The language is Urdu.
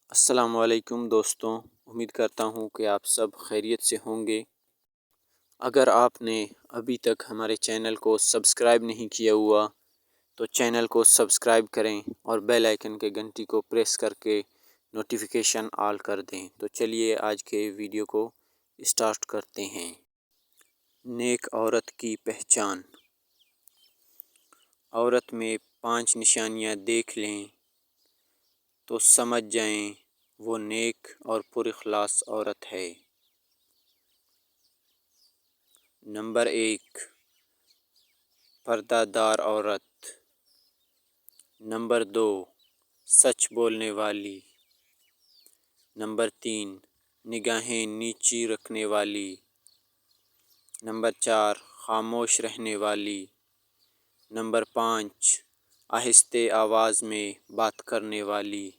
السلام علیکم دوستوں، امید کرتا ہوں کہ آپ سب خیریت سے ہوں گے۔ اگر آپ نے ابھی تک ہمارے چینل کو سبسکرائب نہیں کیا ہوا تو چینل کو سبسکرائب کریں اور بیل آئیکن کے گھنٹی کو پریس کر کے نوٹیفیکیشن آل کر دیں۔ تو چلیے آج کے ویڈیو کو اسٹارٹ کرتے ہیں۔ نیک عورت کی پہچان۔ عورت میں 5 نشانیاں دیکھ لیں تو سمجھ جائیں وہ نیک اور پر اخلاص عورت ہے۔ نمبر 1، پردہ دار عورت۔ نمبر 2، سچ بولنے والی۔ نمبر 3، نگاہیں نیچی رکھنے والی۔ نمبر 4، خاموش رہنے والی۔ نمبر 5، آہستہ آواز میں بات کرنے والی۔